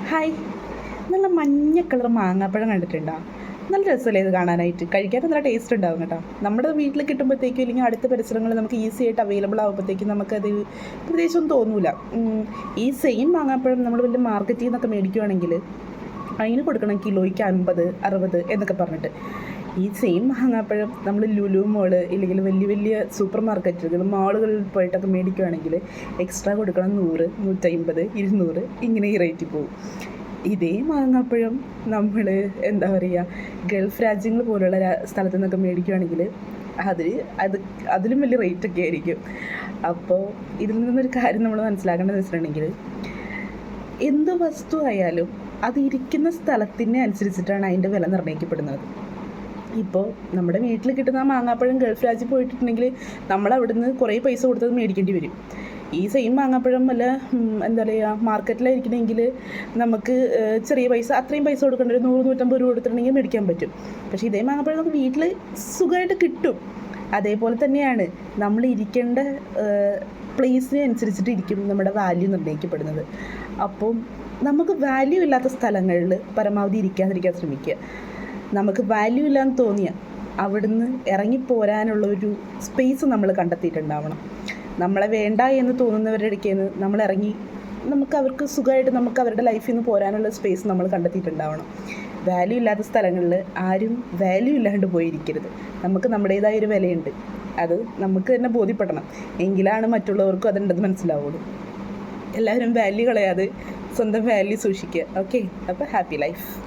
Hi, നല്ല മഞ്ഞ colour മാങ്ങാപ്പഴം കണ്ടിട്ടുണ്ടോ? നല്ല രസമല്ലേ ഇത് കാണാനായിട്ട്? കഴിക്കാൻ നല്ല ടേസ്റ്റ് ഉണ്ടാവും കേട്ടോ. നമ്മുടെ വീട്ടിൽ കിട്ടുമ്പോഴത്തേക്കും ഇല്ലെങ്കിൽ അടുത്ത പരിസരങ്ങളിൽ നമുക്ക് ഈസി ആയിട്ട് അവൈലബിൾ ആകുമ്പോഴത്തേക്കും നമുക്കത് പ്രത്യേകിച്ചൊന്നും തോന്നൂല. ഈ സെയിം മാങ്ങാപ്പഴം നമ്മൾ വലിയ മാർക്കറ്റിൽ നിന്നൊക്കെ മേടിക്കുകയാണെങ്കിൽ അതിന് കൊടുക്കണം കിലോയ്ക്ക് 50, 60 എന്നൊക്കെ പറഞ്ഞിട്ട്. ഈ സെയിം മാങ്ങാപ്പഴം നമ്മൾ ലുലു മോള് ഇല്ലെങ്കിൽ വലിയ വലിയ സൂപ്പർ മാർക്കറ്റുകൾ മാളുകളിൽ പോയിട്ടൊക്കെ മേടിക്കുകയാണെങ്കിൽ എക്സ്ട്രാ കൊടുക്കണം 100, 150, 200 ഇങ്ങനെ ഈ റേറ്റിൽ പോകും. ഇതേ മാങ്ങാപ്പഴം നമ്മൾ എന്താ പറയുക, ഗൾഫ് രാജ്യങ്ങൾ പോലുള്ള സ്ഥലത്തു നിന്നൊക്കെ മേടിക്കുകയാണെങ്കിൽ അത് അതിലും വലിയ റേറ്റൊക്കെ ആയിരിക്കും. അപ്പോൾ ഇതിൽ നിന്നൊരു കാര്യം നമ്മൾ മനസ്സിലാക്കേണ്ടതെന്ന് വെച്ചിട്ടുണ്ടെങ്കിൽ, എന്ത് വസ്തു ആയാലും അത് ഇരിക്കുന്ന സ്ഥലത്തിനെ അനുസരിച്ചിട്ടാണ് അതിൻ്റെ വില നിർണ്ണയിക്കപ്പെടുന്നത്. ഇപ്പോൾ നമ്മുടെ വീട്ടിൽ കിട്ടുന്ന മാങ്ങാപ്പഴം ഗൾഫ് രാജ്യം പോയിട്ടുണ്ടെങ്കിൽ നമ്മൾ അവിടുന്ന് കുറേ പൈസ കൊടുത്തത് മേടിക്കേണ്ടി വരും. ഈ സെയിം മാങ്ങാപ്പഴം വല്ല എന്താ പറയുക മാർക്കറ്റിലായിരിക്കണമെങ്കിൽ നമുക്ക് ചെറിയ പൈസ, അത്രയും പൈസ കൊടുക്കേണ്ട ഒരു 100, 150 രൂപ കൊടുത്തിട്ടുണ്ടെങ്കിൽ മേടിക്കാൻ പറ്റും. പക്ഷേ ഇതേ മാങ്ങാപ്പഴം നമുക്ക് വീട്ടിൽ സുഖമായിട്ട് കിട്ടും. അതേപോലെ തന്നെയാണ് നമ്മൾ ഇരിക്കേണ്ട പ്ലേസിനെ അനുസരിച്ചിട്ട് ഇരിക്കും നമ്മുടെ വാല്യൂ നിർണ്ണയിക്കപ്പെടുന്നത്. അപ്പം നമുക്ക് വാല്യൂ ഇല്ലാത്ത സ്ഥലങ്ങളിൽ പരമാവധി ഇരിക്കാതിരിക്കാൻ ശ്രമിക്കുക. നമുക്ക് വാല്യൂ ഇല്ലാന്ന് തോന്നിയാൽ അവിടുന്ന് ഇറങ്ങിപ്പോരാനുള്ളൊരു സ്പേസ് നമ്മൾ കണ്ടെത്തിയിട്ടുണ്ടാവണം. നമ്മളെ വേണ്ട എന്ന് തോന്നുന്നവരുടെ ഇടയ്ക്ക് നിന്ന് നമ്മൾ ഇറങ്ങി നമുക്ക് അവർക്ക് സുഖമായിട്ട് നമുക്ക് അവരുടെ ലൈഫിൽ നിന്ന് പോരാനുള്ള സ്പേസ് നമ്മൾ കണ്ടെത്തിയിട്ടുണ്ടാവണം. വാല്യൂ ഇല്ലാത്ത സ്ഥലങ്ങളിൽ ആരും വാല്യൂ ഇല്ലാണ്ട് പോയിരിക്കരുത്. നമുക്ക് നമ്മുടേതായ ഒരു വിലയുണ്ട്, അത് നമുക്ക് തന്നെ ബോധ്യപ്പെടണം. എങ്കിലാണ് മറ്റുള്ളവർക്കും അതുണ്ടെന്ന് മനസ്സിലാവുള്ളൂ. എല്ലാവരും വാല്യൂ കളയാതെ സ്വന്തം വാല്യൂ സൂക്ഷിക്കുക. ഓക്കെ, അപ്പോൾ ഹാപ്പി ലൈഫ്.